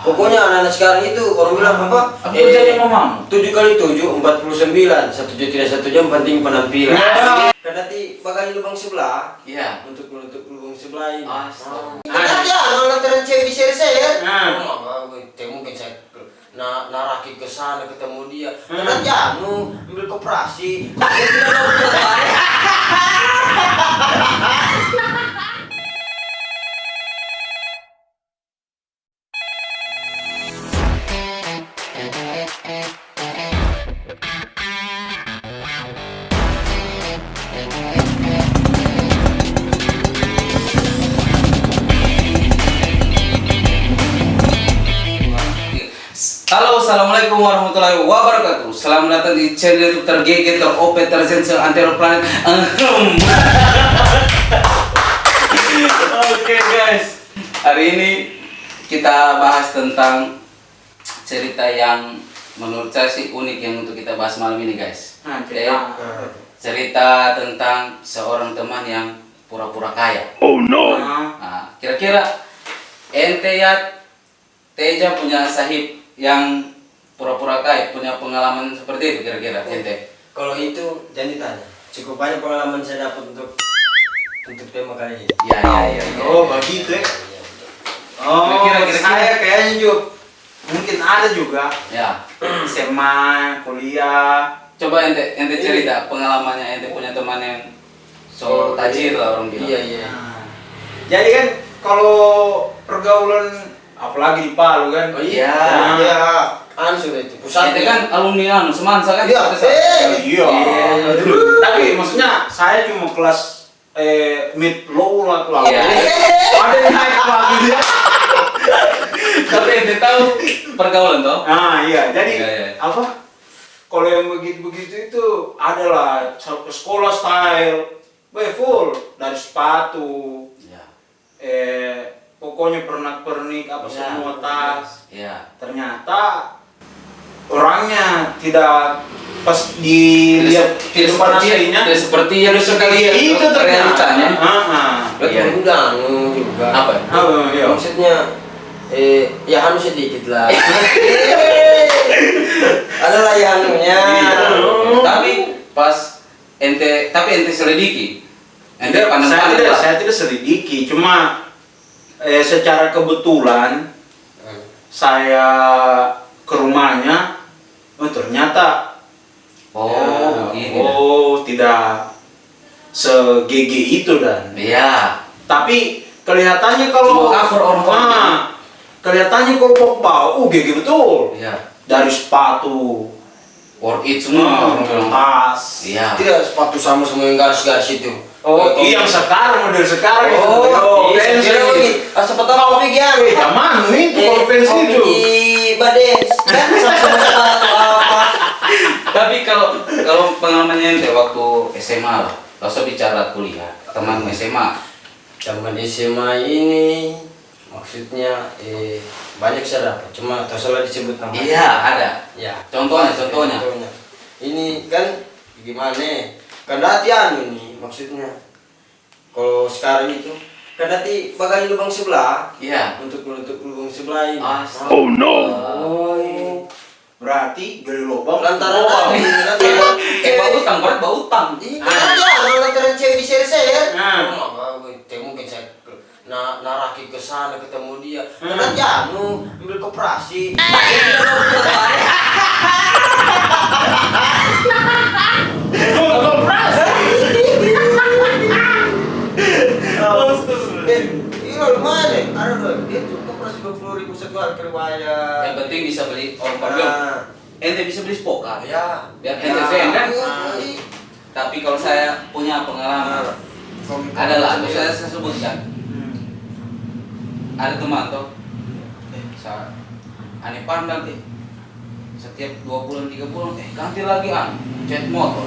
Pokoknya anak-anak sekarang itu orang bilang apa? Apa kerjanya mama? 7 kali 7 49. 1 jam tidak 1 jam penting penampilan. Karena di bagali lubang sebelah. Iya. Untuk menutup lubang sebelah ini. Astaga. Ya, nonton cewek di share-share. Nah. Mungkin saya naraki ke sana ketemu dia. Karena Janu ambil koperasi. Halo, assalamualaikum warahmatullahi wabarakatuh. Selamat datang di channel YouTube tergege, teropet, tersensor, antero planet. Oke guys, hari ini kita bahas tentang cerita yang menurut saya sih unik yang untuk kita bahas malam ini guys. Cerita tentang seorang teman yang pura-pura kaya. Oh no. Nah, kira-kira ente ya Teja punya sahib yang pura-pura kaya, punya pengalaman seperti itu kira-kira ente? Kalau itu jangan ditanya. Cukup banyak pengalaman saya dapat untuk tema kali ini. Iya. Oh, begitu ya. Iya. Oh, Kira-kira. saya kayaknya juga mungkin ada juga Ya. SMA, kuliah. Coba ente cerita pengalamannya ente punya teman yang so tajir lah orang bilang. Iya. Nah, jadi kan kalau pergaulan apalagi di Palu kan. Oh iya. Nah, Iya. Sudah itu pusatnya. Ente kan alumni Semansa kan? Iya. iya. Tapi maksudnya saya cuma kelas mid low lah. Iya. Ada yang naik lagi dia. Tapi ente tahu pergaulan toh? Ah iya, jadi Iya. apa? Kalau yang begitu-begitu itu adalah ke sekolah style, full dari sepatu, Iya. pokoknya pernak-pernik apa semua tas. Iya. Ternyata orangnya tidak pas dilihat Tidak seperti yang suka lihat itu tuh, realitanya. Berarti Iya. udah juga. Apa? Iya. Maksudnya ya harus sedikit lah. Adalah ya anunya. Tapi pas ente selidiki. Ente pandang-pandang lah. Saya tidak selidiki, cuma secara kebetulan saya ke rumahnya, ternyata begini. tidak segege itu dan. Iya. Tapi kelihatannya kalau Cuma cover orang kelihatannya kalau bau, gege betul. Iya. Dari sepatu, Worth it semua orang bilang. tas. Iya. Tidak sepatu sama semua yang garis-garis itu. Yang sekarang model sekarang itu. Iya, Fancy. kira lagi. Sepatu kau pikiran. Zaman itu kalau fancy itu. Di Bades kan sama-sama sepatu apa. Tapi kalau pengalamannya ente waktu SMA lah, gak usah bicara kuliah, teman SMA. Zaman SMA ini maksudnya banyak saya dapat, cuma tak salah disebut nama. Iya, ada. Ya. Contohnya. Ini kan gimana? Kendati anu ini maksudnya. Kalau sekarang itu kendati bagali lubang sebelah. Iya. Untuk menutup lubang sebelah ini. Astaga. Oh no. Berarti gali lubang. Lantaran Bau utang, berat bau utang. lantaran cewek di share-share. Mungkin saya naraki ke sana ketemu dia. Karena Janu ambil koperasi. Iya lumayan. Ada dong. Dia cukup koperasi 20.000 satu hari kerjanya. Yang penting bisa beli orang bilang. Ente bisa beli spokat. Ya. Biar ente zen kan. Iya. Tapi kalau saya punya pengalaman, adalah itu saya sebutkan. Ada teman toh, saya aneh pandang setiap 2 bulan 3 bulan ganti lagi cat motor.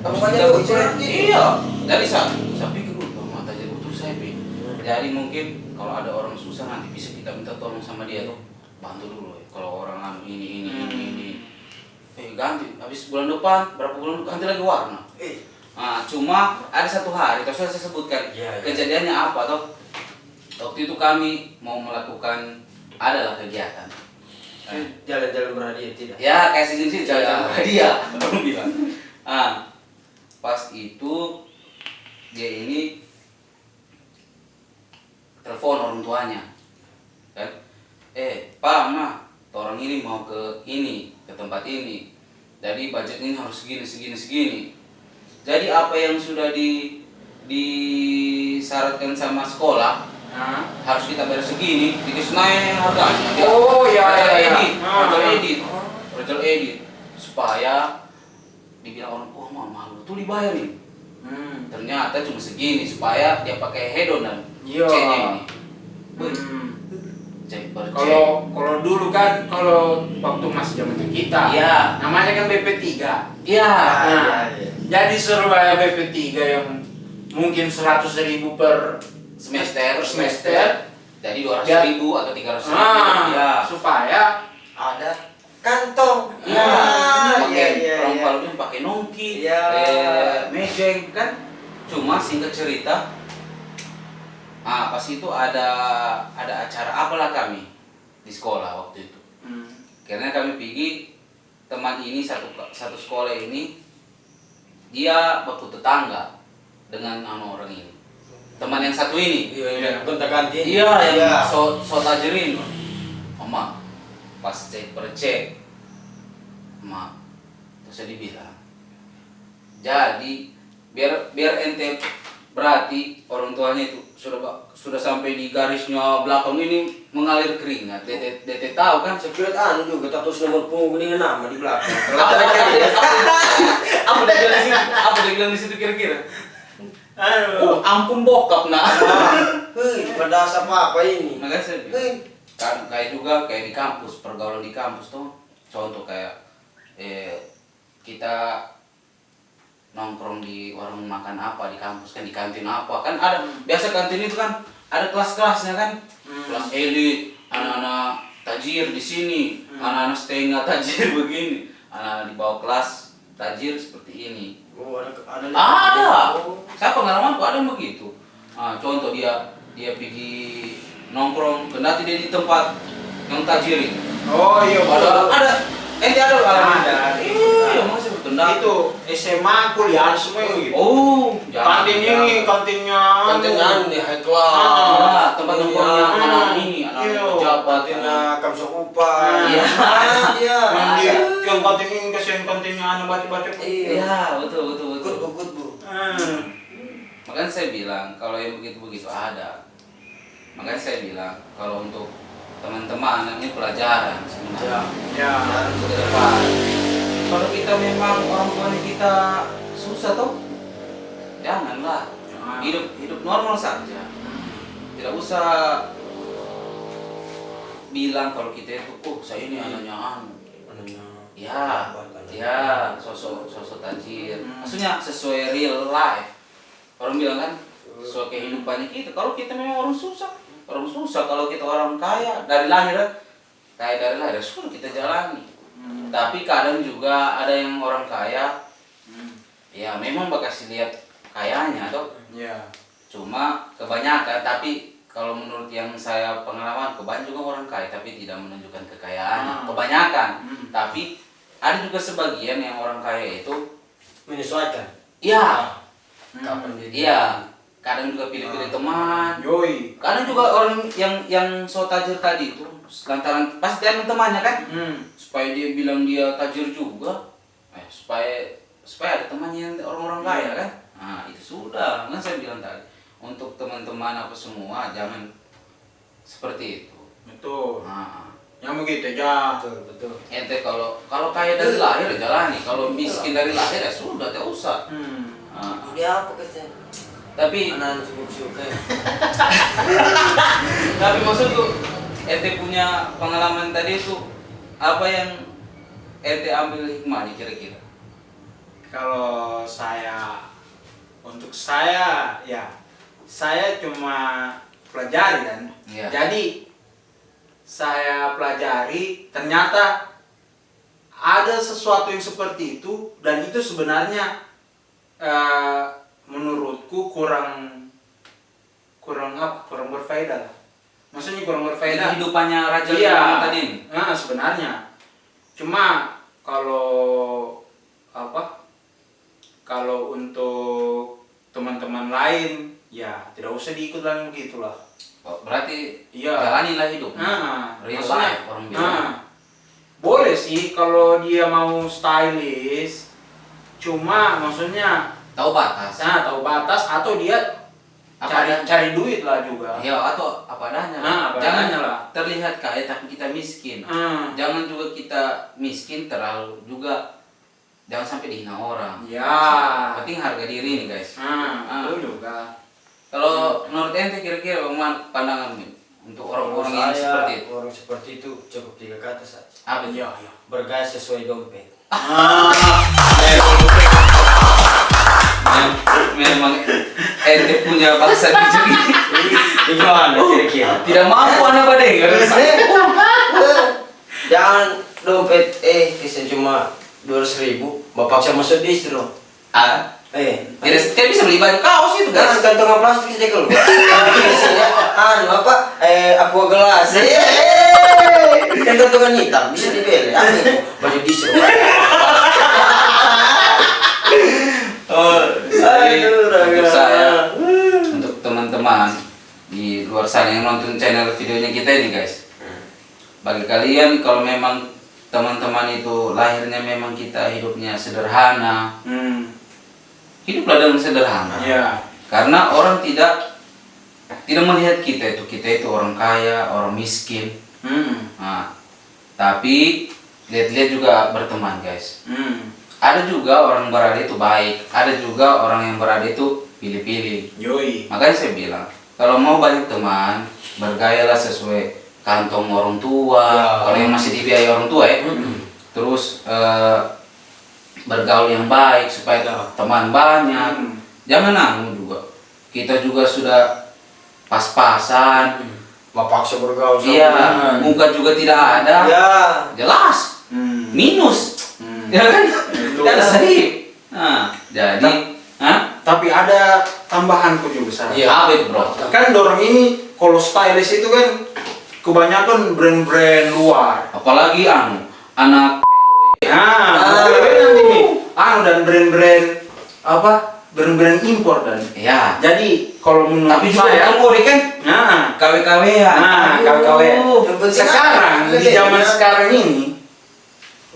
Kamu banyak tuh berarti. Iya. Jadi saya pikir mata jadi betul saya pikir. Jadi mungkin kalau ada orang susah nanti bisa kita minta tolong sama dia tuh, bantu dulu ya. Kalau orang ini ganti habis bulan depan berapa bulan ganti lagi warna. Nah, cuma ada satu hari, terus saya sebutkan Iya. kejadiannya apa toh? Waktu itu kami mau melakukan adalah kegiatan. Jalan-jalan berhadiah tidak? Ya kayak sini jalan-jalan Ya. berhadiah orang bilang. Pas itu dia ini telepon orang tuanya kan, Pak, Ma, orang ini mau ke tempat ini, jadi budgetnya harus segini. Jadi apa yang sudah disyaratkan sama sekolah harus kita bayar segini, dikasih naik harganya. Oh ya. Project edit supaya dibilang orang, mahal tuh dibayar nih. Ternyata cuma segini supaya dia pakai hedon dan Iya. C-nya ini. Cek per cek. Kalau dulu kan, kalau waktu masih zaman kita, Iya. namanya kan BP3. Iya. Jadi suruh bayar BP3 yang mungkin 100.000 per semester. Jadi 200.000 atau 300.000. Ya. Supaya Ada kantong. Iya. Pakai iya. orang Paludin pakai nongki, Iya. mejeng kan. Cuma singkat cerita, pas itu ada acara apalah kami di sekolah waktu itu. Karena kami pergi, teman ini satu sekolah ini dia waktu tetangga dengan orang ini. Teman yang satu ini. Iya. Gonta-ganti. Iya, yang so tajirin. Oma, pas cek per cek, Ma, terus saya dibilang, jadi biar ente berarti orang tuanya itu sudah sampai di garisnya belakang ini mengalir keringat. Dete tahu kan? Sekiranya juga tatus nomor punggung dengan nama di belakang. Apa dia bilang di situ kira-kira? aduh. Ampun bokap nak. Pada apa ini? Makanya saya bilang, kan kayak juga kayak di kampus, pergaulan di kampus tuh. Contoh kayak kita nongkrong di warung makan apa di kampus kan, di kantin apa kan, ada biasa kantin itu kan ada kelas-kelasnya kan. Kelas elit, anak-anak tajir di sini, anak-anak setengah tajir begini, anak di bawah kelas tajir seperti ini. Oh, ada. Saya pengalamanku ada begitu. Contoh dia pergi nongkrong, kendati dia di tempat yang tajir ini. Oh iya, Ada. Ente ada pengalaman? Ada. Iya, masih bertenda. Itu SMA, kuliah semua gitu. Oh, Kantin ini, kantinnya Kantinnya nih high class. tempat nongkrongnya anak ini, anak pejabat, Kantinnya kamsa upah. Iya. Iya. Yang kantin ini kasihan kantinnya anak baca-baca. Iya, betul. Ikut Bu. Makanya saya bilang kalau yang begitu-begitu ada. Makanya saya bilang kalau untuk teman-teman ini pelajaran sebenarnya. Ya. Ke depan. Kalau kita memang orang tuanya kita susah toh, janganlah. Hidup normal saja. Tidak usah bilang kalau kita itu, saya ini anaknya ya sosok tajir. Maksudnya sesuai real life. Orang bilang kan sesuai kehidupannya kita. Kalau kita memang orang susah kalau kita orang kaya dari lahir sudah kita jalani. Tapi kadang juga ada yang orang kaya, ya memang bakal lihat kayanya toh. Ya. Cuma kebanyakan, tapi kalau menurut yang saya pengalaman, kebanyakan juga orang kaya tapi tidak menunjukkan kekayaannya. Kebanyakan. Tapi ada juga sebagian yang orang kaya itu Menyesuaikan. iya. Kapan dia? Iya. Kadang juga pilih-pilih teman. Yoi. Kadang juga orang yang so tajir tadi itu lantaran pasti ada temannya kan, supaya dia bilang dia tajir juga, supaya ada temannya orang-orang kaya kan. Itu sudah. Kan saya bilang tadi, untuk teman-teman apa semua jangan seperti itu. Betul. Nah, Yang begitu aja. Betul. ente kalau kaya dari lahir ya jalani, kalau miskin dari lahir ya sudah tidak usah. Dia apa kesnya? Tapi Anak suka. Tapi maksudku, ente punya pengalaman tadi itu apa yang ente ambil hikmahnya kira-kira? Kalau untuk saya ya, saya cuma pelajari kan. Iya. Jadi saya pelajari ternyata ada sesuatu yang seperti itu, dan itu sebenarnya menurutku kurang kurang apa? Kurang berfaedah lah. Maksudnya kurang berfaedah. Kehidupannya Raja Iya. Limang tadi ini. Nah, sebenarnya. Cuma kalau apa? Kalau untuk teman-teman lain, ya tidak usah diikut lagi begitulah. Oh, berarti Iya. jalanilah hidup. Real maksudnya, life orang bilang. boleh sih kalau dia mau stylish, cuma maksudnya Tahu batas. tahu batas atau dia Apa adanya. cari duit lah juga. Ya atau apa adanya. Apa Jangan adanya lah. terlihat kaya tapi kita miskin. Hmm. Jangan juga kita miskin terlalu juga, jangan sampai dihina orang. Ya. Penting harga diri nih guys. Itu juga. Kalau menurut ente kira-kira bagaimana pandanganmu untuk orang-orang yang Saya, seperti itu? orang seperti itu cukup 3 kata saja. Apa itu? Iya. Bergaya sesuai dompet. Memang ente punya bangsa bijak ini. Gimana kira-kira? Tidak mampu anak badai. Jangan dompet kesen cuma 200.000, bapak saya masuk distro. Tidak bisa beli baju kaos itu Kan guys. kantongan plastik saja keluar. Isinya aqua gelas. Kan kantongan hitam bisa dibeli. Apa itu? Baju distro. Untuk saya, untuk teman-teman di luar sana yang nonton channel videonya kita ini guys, bagi kalian kalau memang teman-teman itu lahirnya memang kita hidupnya sederhana, hiduplah dengan sederhana. Iya. Karena orang tidak melihat kita itu orang kaya, orang miskin. Nah, tapi lihat-lihat juga berteman guys. Ada juga orang berada itu baik, ada juga orang yang berada itu pilih-pilih. Yoi. Makanya saya bilang, kalau mau banyak teman, bergayalah sesuai kantong orang tua. Ya. Kalau yang masih dibiayai orang tua ya. Terus bergaul yang baik supaya teman banyak. Jangan anu juga. Kita juga sudah pas-pasan. Bapak saya bergaul sama Iya, teman. muka juga tidak ada. Ya. Jelas. Minus. Ya kan? Tidak sedih. Nah, jadi, Tapi ada tambahanku juga Sarah. Iya. apa itu bro? Kan dorong ini kalau stylish itu kan kebanyakan brand-brand luar. Apalagi anak Nanti nih, dan brand-brand apa? Brand-brand impor dan. ya. Jadi kalau menurut Tapi juga saya, kamu kan KW-KW-an. KW. Yang penting Sekarang apa? di zaman sekarang ini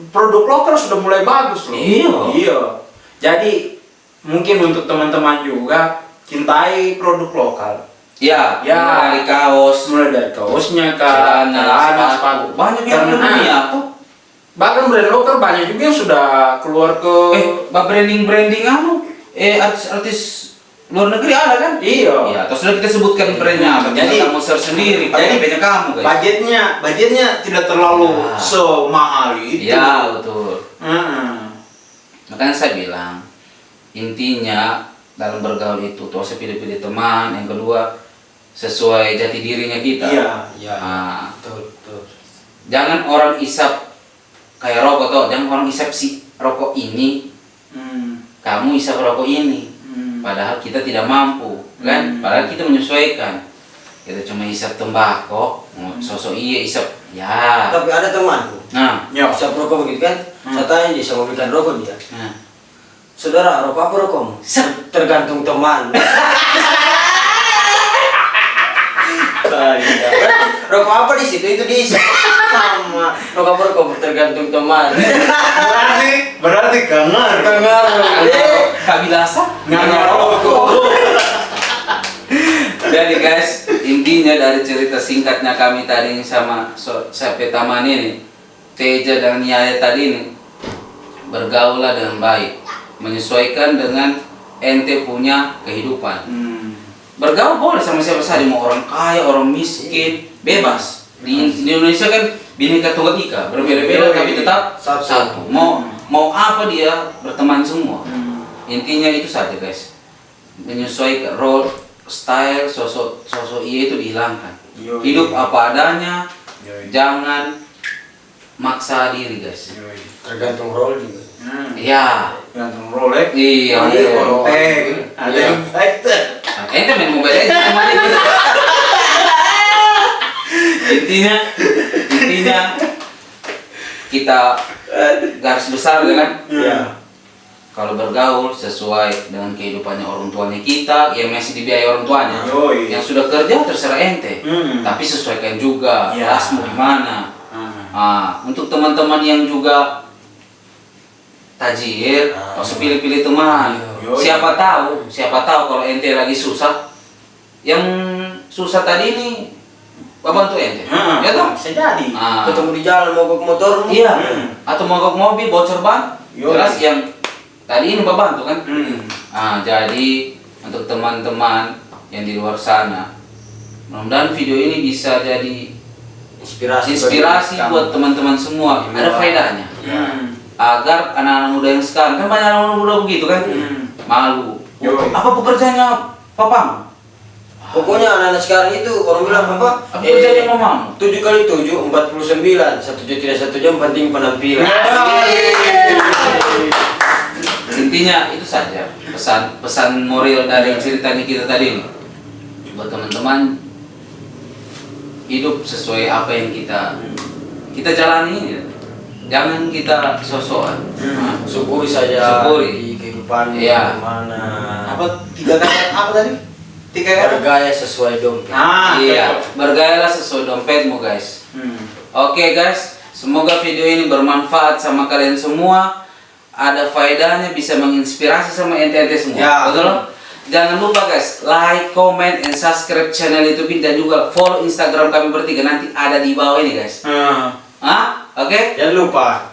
produk lokal sudah mulai bagus loh. Iya. Jadi mungkin untuk teman-teman juga cintai produk lokal. Ya, Ya. dari kaos, Mulai dari kaosnya, celana, sepatu. Banyak yang Karena- dunia tuh. Bahkan brand lokal banyak juga yang sudah keluar ke. Branding artis luar negeri ada kan? Iya. Iya, terus sudah kita sebutkan brandnya apa? Jadi- Kamu search sendiri, pakai HP-nya kamu guys. Budgetnya tidak terlalu Ya. semahal itu. Iya, betul. Hmm. Makanya saya bilang, intinya dalam bergaul itu tuh saya pilih-pilih teman, yang kedua sesuai jati dirinya kita. Iya. Iya. Nah, Betul. jangan orang isap kayak rokok toh, jangan orang isap si rokok ini, kamu isap rokok ini. Padahal kita tidak mampu, kan? Padahal kita menyesuaikan. Kita cuma isap tembakau, sosok iya isap, ya. Tapi ada temanku. Nah, Ya. Bisa rokok begitu kan? Saya tanya dia sama belikan rokok dia. nah. Saudara, rokok apa rokokmu? Tergantung teman. Rokok apa di situ? Itu diisi. Sama. Rokok apa rokok tergantung teman. Berarti gangar. Kabilasa? Gangar rokok. Jadi guys, intinya dari cerita singkatnya kami tadi sama Sape Taman ini, Teja dan Nyaya tadi ini, bergaulah dengan baik, menyesuaikan dengan ente punya kehidupan. Bergaul boleh sama siapa saja, mau orang kaya, orang miskin, bebas. Di Indonesia kan Bhinneka Tunggal Ika, berbeda-beda tapi tetap satu. Mau apa dia berteman semua. Intinya itu saja guys, menyesuaikan role, style, sosok iya itu dihilangkan. Hidup apa adanya, jangan maksa diri guys. Tergantung role juga. Iya. Gantung Rolex. Iya. Ada yang fighter. Ente main Mobile Legends kemarin gitu. Intinya kita garis besar kan? Iya. Kalau bergaul sesuai dengan kehidupannya orang tuanya kita, yang masih dibiayai orang tuanya. Yoi. Yang sudah kerja terserah ente. Tapi sesuaikan juga Ya. kelasmu gimana. Untuk teman-teman yang juga tajir, nggak usah pilih-pilih teman. Yoi. Siapa tahu kalau ente lagi susah, yang susah tadi ini bantu ente. Ya toh? Bisa jadi. Ketemu di jalan mogok motor. Iya. Atau mogok mobil bocor ban. Yoi. Jelas yang tadi ini bantu kan? Jadi untuk teman-teman yang di luar sana, mudah-mudahan video ini bisa jadi inspirasi buat teman-teman semua. Ada faedahnya. Agar anak-anak muda yang sekarang, kan banyak anak muda begitu kan? Malu. Yoi. Apa pekerjaannya papang? Pokoknya anak-anak sekarang itu orang bilang apa? Apa pekerjaannya mamang? 7 kali 7 49. 1 jam tidak 1 jam penting penampilan. Intinya itu saja pesan moral dari ceritanya kita tadi ini. Buat teman-teman, hidup sesuai apa yang kita jalani ini. Jangan kita sosokan. Syukuri saja Syukuri. di kehidupan Iya. mana. Apa 3 kata apa tadi? 3 kata. Bergaya sesuai dompet. Iya, bergayalah sesuai dompetmu guys. Oke guys, semoga video ini bermanfaat sama kalian semua. Ada faedahnya, bisa menginspirasi sama ente-ente semua. Ya. Betul? Jangan lupa guys, like, comment, and subscribe channel YouTube dan juga follow Instagram kami bertiga, nanti ada di bawah ini guys. Oke? Jangan lupa.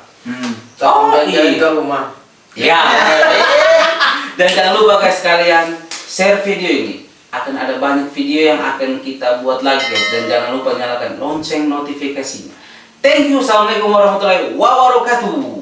Iya. Ke rumah. Ya. Dan jangan lupa guys, kalian share video ini. Akan ada banyak video yang akan kita buat lagi guys. Dan jangan lupa nyalakan lonceng notifikasinya. Thank you. Assalamualaikum warahmatullahi wabarakatuh.